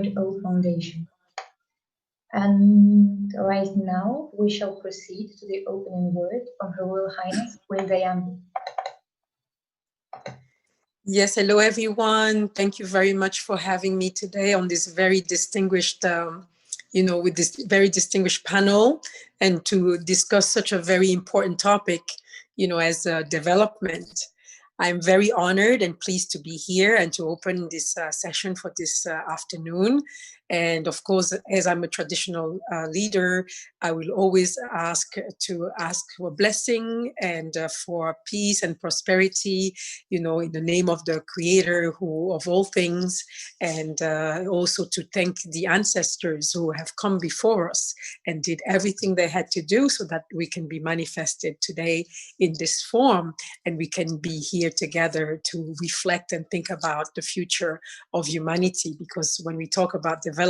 2.0 Foundation. And right now, we shall proceed to the opening word from Her Royal Highness Queen Diambi. Yes, hello everyone. Thank you very much for having me today on this very distinguished, with this very distinguished panel, and to discuss such a very important topic, as development. I'm very honored and pleased to be here and to open this session for this afternoon. And of course, as I'm a traditional leader, I will always ask for a blessing and for peace and prosperity, in the name of the Creator who of all things, and also to thank the ancestors who have come before us and did everything they had to do so that we can be manifested today in this form, and we can be here together to reflect and think about the future of humanity. Because when we talk about development,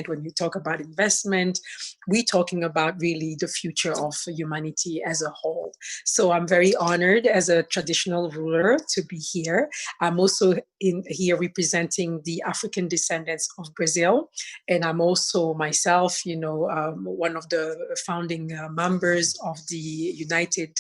when we talk about investment, we're talking about really the future of humanity as a whole. So I'm very honored as a traditional ruler to be here. I'm also here representing the African descendants of Brazil, and I'm also myself, one of the founding members of the United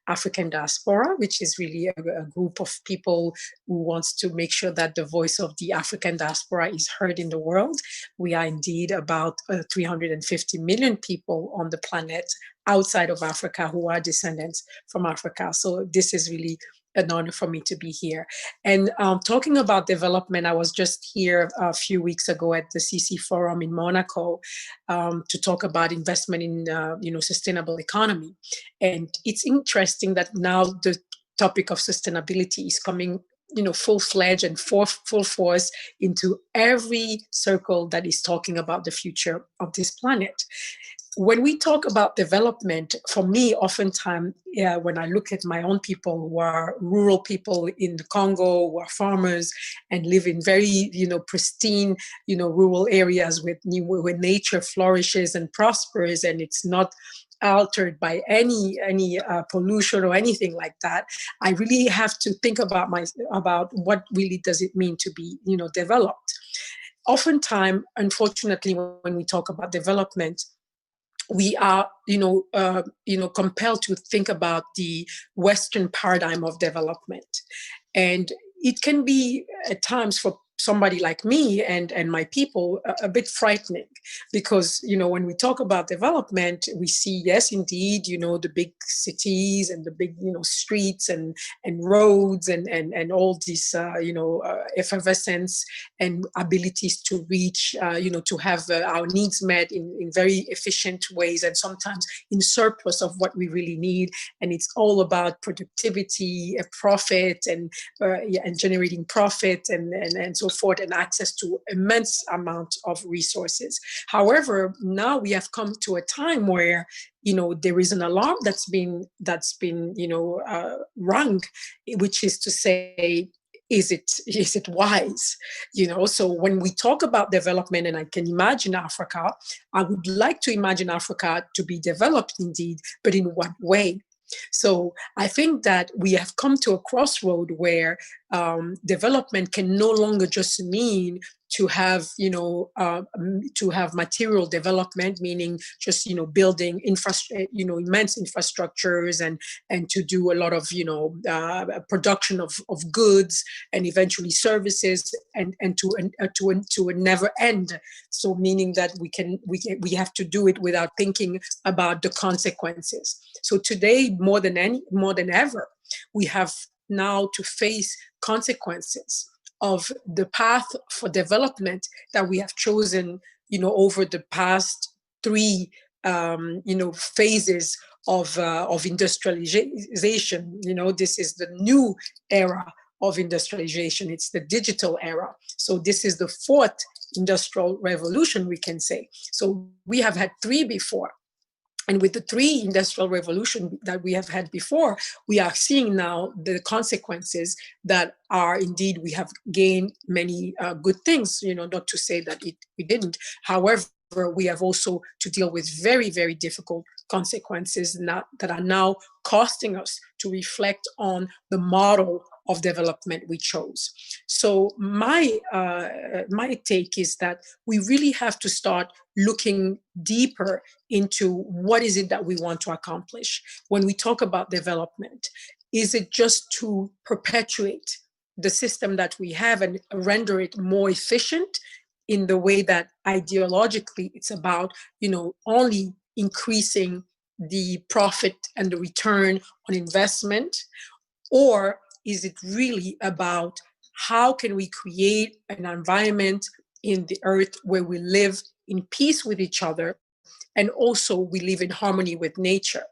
African Diaspora, which is really a group of people who wants to make sure that the voice of the African diaspora is heard in the world. We are indeed about 350 million people on the planet outside of Africa who are descendants from Africa. So this is really an honor for me to be here. And talking about development, I was just here a few weeks ago at the CC Forum in Monaco to talk about investment in, sustainable economy. And it's interesting that now the topic of sustainability is coming full-fledged and full force into every circle that is talking about the future of this planet. When we talk about development, for me, oftentimes, when I look at my own people who are rural people in the Congo, who are farmers and live in very, pristine, rural areas where nature flourishes and prospers, and it's not altered by any pollution or anything like that, I really have to think about what really does it mean to be, developed. Oftentimes, unfortunately, when we talk about development, we are, compelled to think about the Western paradigm of development. And it can be at times for somebody like me and my people a bit frightening, because when we talk about development, we see, yes, indeed, the big cities and the big streets and roads and all this effervescence and abilities to reach to have our needs met in very efficient ways, and sometimes in surplus of what we really need. And it's all about productivity, profit, and generating profit and so forth, and access to immense amount of resources. However, now we have come to a time where there is an alarm that's been rung, which is to say, is it wise? So when we talk about development, and I can imagine Africa, I would like to imagine Africa to be developed indeed, but in what way? So I think that we have come to a crossroad where development can no longer just mean to have, material development, meaning just, building immense infrastructures and to do a lot of, production of goods and eventually services and to a never end. So meaning that we have to do it without thinking about the consequences. So today, more than ever, we have now to face consequences of the path for development that we have chosen, over the past three, phases of industrialization. This is the new era of industrialization. It's the digital era. So this is the fourth industrial revolution, we can say. So we have had three before. And with the three industrial revolution that we have had before, we are seeing now the consequences that are indeed, we have gained many good things, not to say that we didn't. However, we have also to deal with very, very difficult consequences that are now costing us to reflect on the model of development we chose. So my take is that we really have to start looking deeper into what is it that we want to accomplish. When we talk about development, is it just to perpetuate the system that we have and render it more efficient in the way that ideologically it's about, only increasing the profit and the return on investment? Or is it really about how can we create an environment in the earth where we live in peace with each other, and also we live in harmony with nature?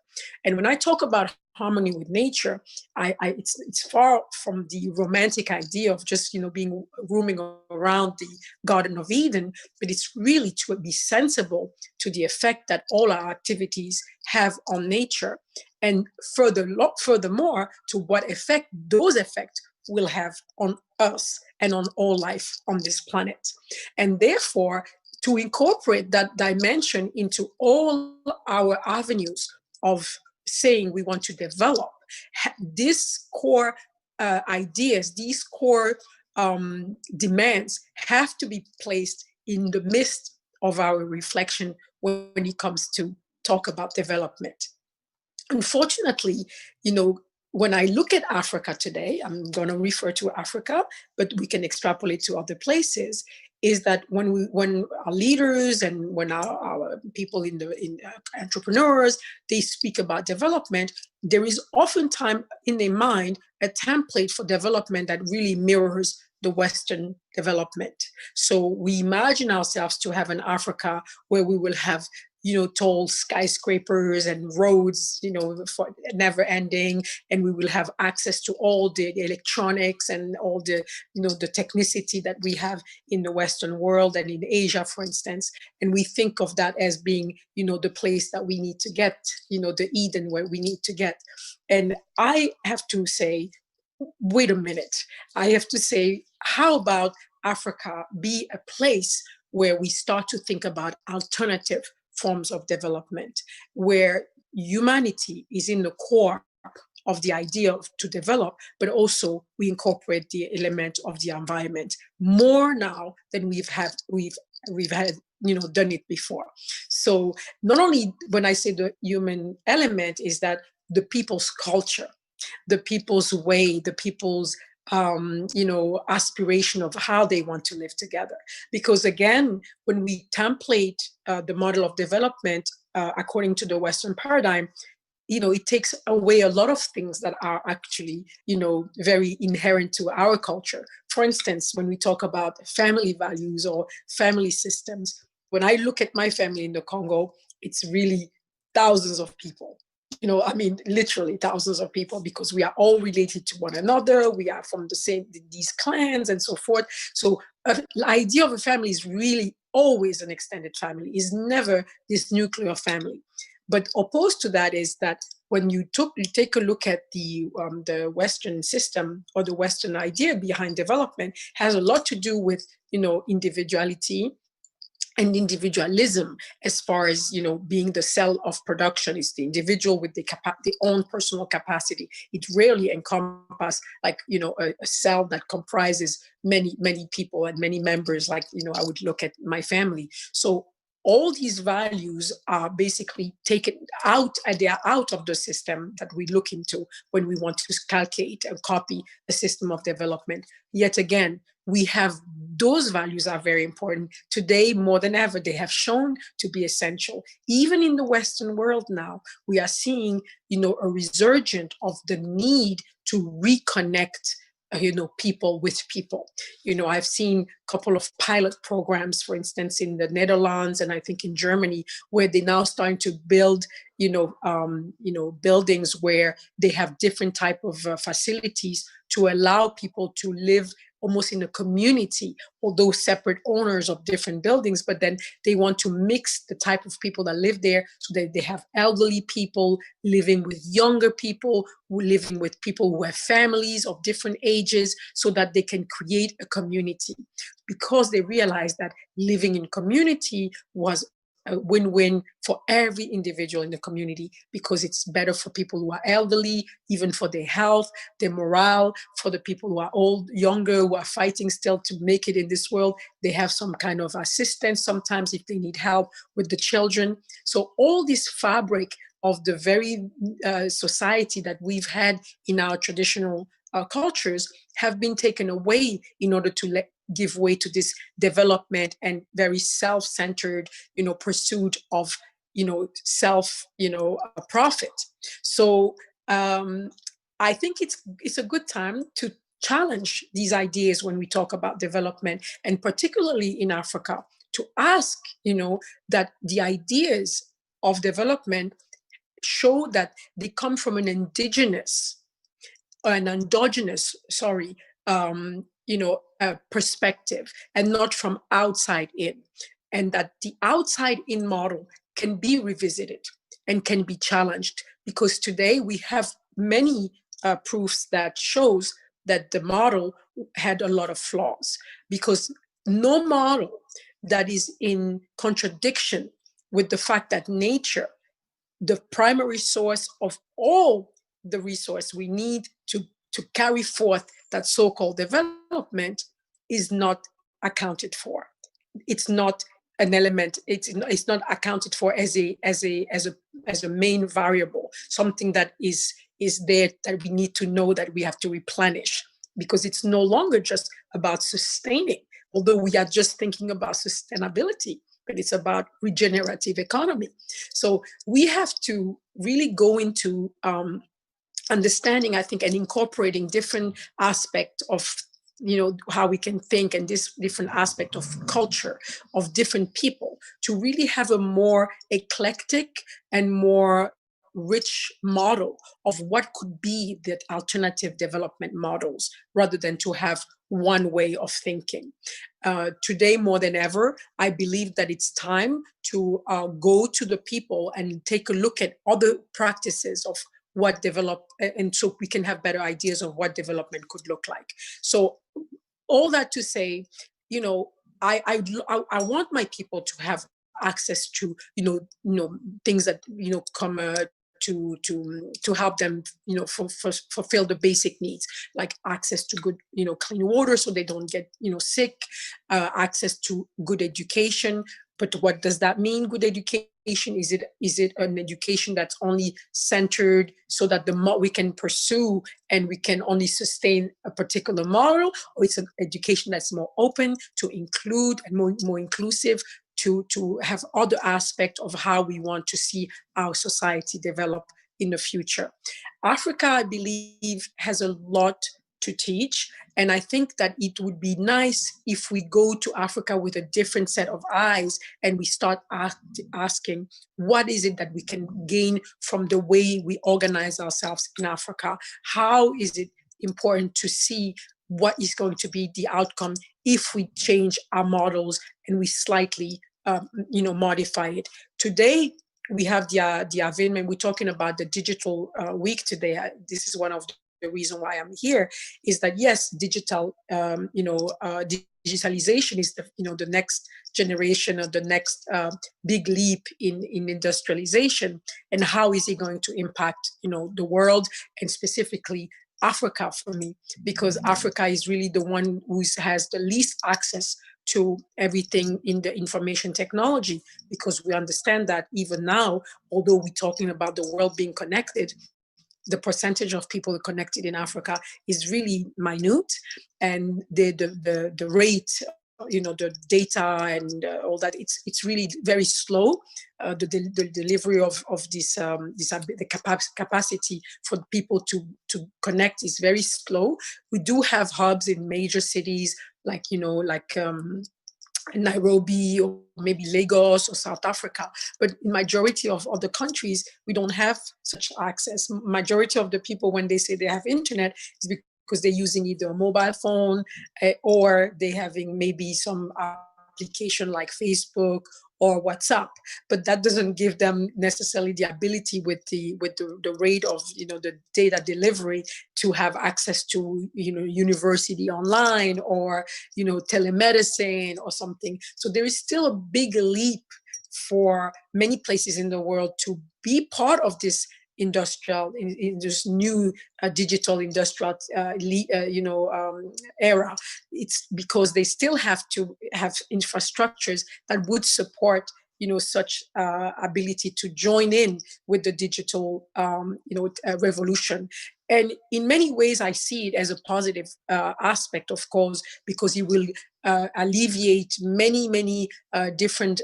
And when I talk about harmony with nature, it's far from the romantic idea of just being roaming around the Garden of Eden, but it's really to be sensible to the effect that all our activities have on nature, and furthermore to what effect those effects will have on us and on all life on this planet. And therefore, to incorporate that dimension into all our avenues of saying we want to develop, these core ideas, these core demands have to be placed in the midst of our reflection when it comes to talk about development. Unfortunately, when I look at Africa today, I'm going to refer to Africa, but we can extrapolate to other places, is that when our leaders and when our people in entrepreneurs, they speak about development, there is oftentimes in their mind a template for development that really mirrors the Western development. So we imagine ourselves to have an Africa where we will have tall skyscrapers and roads, for never ending. And we will have access to all the electronics and all the, the technicity that we have in the Western world and in Asia, for instance. And we think of that as being, the place that we need to get, the Eden where we need to get. And I have to say, wait a minute. I have to say, how about Africa be a place where we start to think about alternative forms of development, where humanity is in the core of the idea to develop, but also we incorporate the element of the environment more now than we've had done it before. So not only when I say the human element is that the people's culture, the people's way, the people's aspiration of how they want to live together. Because again, when we template the model of development according to the Western paradigm, it takes away a lot of things that are actually, very inherent to our culture. For instance, when we talk about family values or family systems, when I look at my family in the Congo, it's really thousands of people. Literally thousands of people, because we are all related to one another. We are from these clans and so forth. So the idea of a family is really always an extended family, is never this nuclear family. But opposed to that is that when you take a look at the Western system, or the Western idea behind development, has a lot to do with, individuality and individualism, as far as being the cell of production. Is the individual with the own personal capacity. It rarely encompasses like a cell that comprises many people and many members, like I would look at my family. So all these values are basically taken out, and they are out of the system that we look into when we want to calculate and copy a system of development. Yet again, we have those values are very important. Today, more than ever, they have shown to be essential. Even in the Western world now, we are seeing, a resurgence of the need to reconnect people with people. I've seen a couple of pilot programs, for instance, in the Netherlands and I think in Germany, where they're now starting to build, buildings where they have different type of facilities to allow people to live almost in a community, although separate owners of different buildings, but then they want to mix the type of people that live there, so that they have elderly people living with younger people, living with people who have families of different ages, so that they can create a community. Because they realized that living in community was a win-win for every individual in the community, because it's better for people who are elderly, even for their health, their morale, for the people who are old, younger, who are fighting still to make it in this world. They have some kind of assistance sometimes if they need help with the children. So all this fabric of the very society that we've had in our traditional cultures have been taken away in order to give way to this development and very self-centered, pursuit of, self, profit. So I think it's a good time to challenge these ideas when we talk about development, and particularly in Africa, to ask, that the ideas of development show that they come from an endogenous, perspective, and not from outside in, and that the outside in model can be revisited and can be challenged, because today we have many proofs that shows that the model had a lot of flaws, because no model that is in contradiction with the fact that nature, the primary source of all the resource we need to carry forth that so-called development, is not accounted for. It's not an element. It's not accounted for as a main variable, something that is there that we need to know that we have to replenish, because it's no longer just about sustaining, although we are just thinking about sustainability, but it's about regenerative economy. So we have to really go into understanding, I think, and incorporating different aspects of, how we can think, and this different aspect of culture of different people, to really have a more eclectic and more rich model of what could be the alternative development models, rather than to have one way of thinking. Today, more than ever, I believe that it's time to go to the people and take a look at other practices of what develop, and so we can have better ideas of what development could look like. So all that to say, I want my people to have access to, things that, come to help them, fulfill the basic needs, like access to good, clean water, so they don't get, sick, access to good education. But what does that mean, good education? Is it an education that's only centered so that we can pursue and we can only sustain a particular model, or it's an education that's more open to include and more inclusive, to have other aspects of how we want to see our society develop in the future? Africa, I believe, has a lot to teach. And I think that it would be nice if we go to Africa with a different set of eyes, and we start asking, what is it that we can gain from the way we organize ourselves in Africa? How is it important to see what is going to be the outcome if we change our models and we slightly, modify it? Today, we have the avènement. We're talking about the digital week today. This is one of the reason why I'm here, is that yes, digitalization is the next generation, or the next big leap in industrialization, and how is it going to impact the world, and specifically Africa for me, because Africa is really the one who has the least access to everything in the information technology, because we understand that even now, although we're talking about the world being connected, the percentage of people connected in Africa is really minute, and the rate, the data and all that, it's really very slow. The delivery of this the capacity for people to connect is very slow. We do have hubs in major cities like Nairobi, or maybe Lagos or South Africa, but in majority of other countries, we don't have such access. Majority of the people, when they say they have internet, is because they're using either a mobile phone, or they having maybe some application like Facebook or WhatsApp, but that doesn't give them necessarily the ability with the rate of the data delivery to have access to university online, or telemedicine or something. So there is still a big leap for many places in the world to be part of this industrial, in this new digital industrial era. It's because they still have to have infrastructures that would support such ability to join in with the digital revolution. And in many ways, I see it as a positive aspect, of course, because it will alleviate many different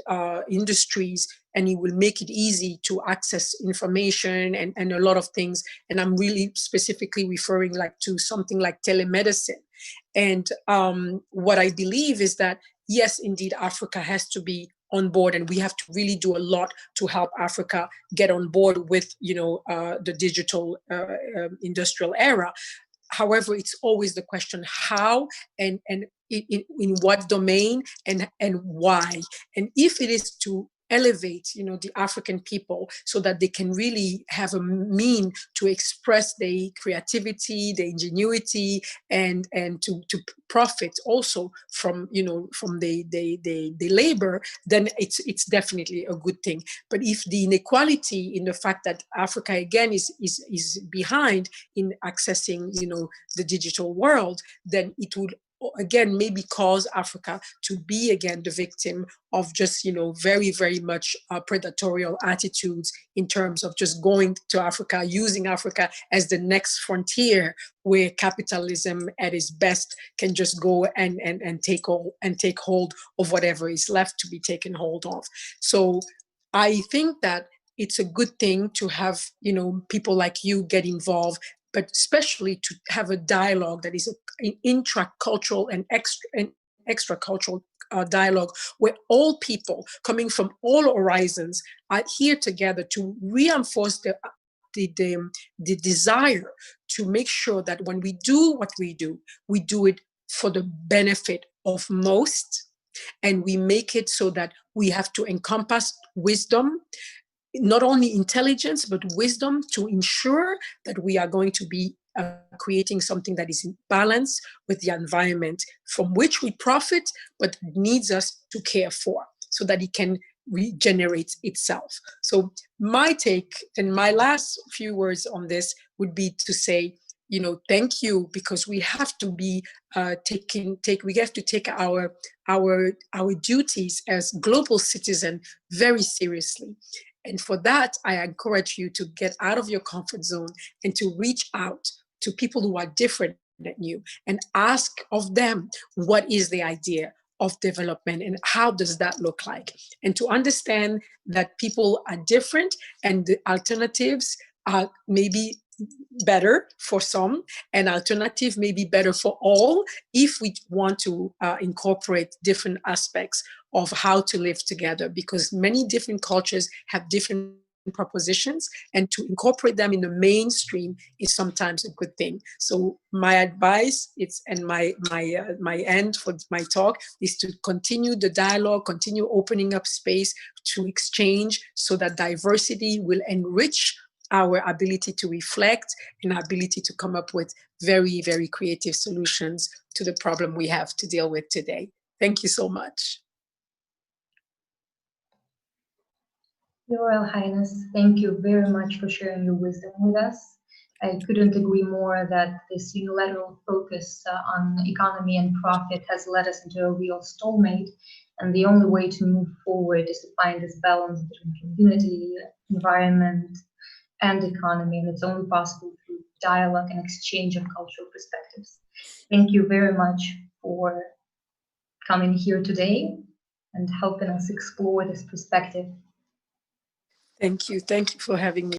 industries, and it will make it easy to access information and a lot of things. And I'm really specifically referring to something like telemedicine. And what I believe is that, yes, indeed, Africa has to be on board, and we have to really do a lot to help Africa get on board with the digital industrial era. However, it's always the question how and in what domain and why. And if it is to elevate the African people so that they can really have a mean to express their creativity, their ingenuity, and to profit also from the labor, then it's definitely a good thing. But if the inequality in the fact that Africa again is behind in accessing the digital world, then it would again maybe cause Africa to be again the victim of just very much predatory attitudes in terms of just going to Africa, using Africa as the next frontier where capitalism at its best can just go and take hold of whatever is left to be taken hold of. So I think that it's a good thing to have people like you get involved, but especially to have a dialogue that is an intracultural and extracultural dialogue where all people coming from all horizons are here together to reinforce the desire to make sure that when we do what we do it for the benefit of most, and we make it so that we have to encompass wisdom, not only intelligence, but wisdom, to ensure that we are going to be creating something that is in balance with the environment from which we profit, but needs us to care for so that it can regenerate itself. So my take and my last few words on this would be to say, thank you, because we have to be we have to take our duties as global citizens very seriously. And for that, I encourage you to get out of your comfort zone and to reach out to people who are different than you and ask of them what is the idea of development and how does that look like, and to understand that people are different and the alternatives are maybe better for some and alternative may be better for all if we want to incorporate different aspects of how to live together, because many different cultures have different propositions, and to incorporate them in the mainstream is sometimes a good thing. So my advice my end for my talk is to continue the dialogue, continue opening up space to exchange so that diversity will enrich our ability to reflect and our ability to come up with very, very creative solutions to the problem we have to deal with today. Thank you so much. Your Royal Highness, thank you very much for sharing your wisdom with us. I couldn't agree more that this unilateral focus on economy and profit has led us into a real stalemate, and the only way to move forward is to find this balance between community, environment, and economy, and it's only possible through dialogue and exchange of cultural perspectives. Thank you very much for coming here today and helping us explore this perspective. Thank you for having me.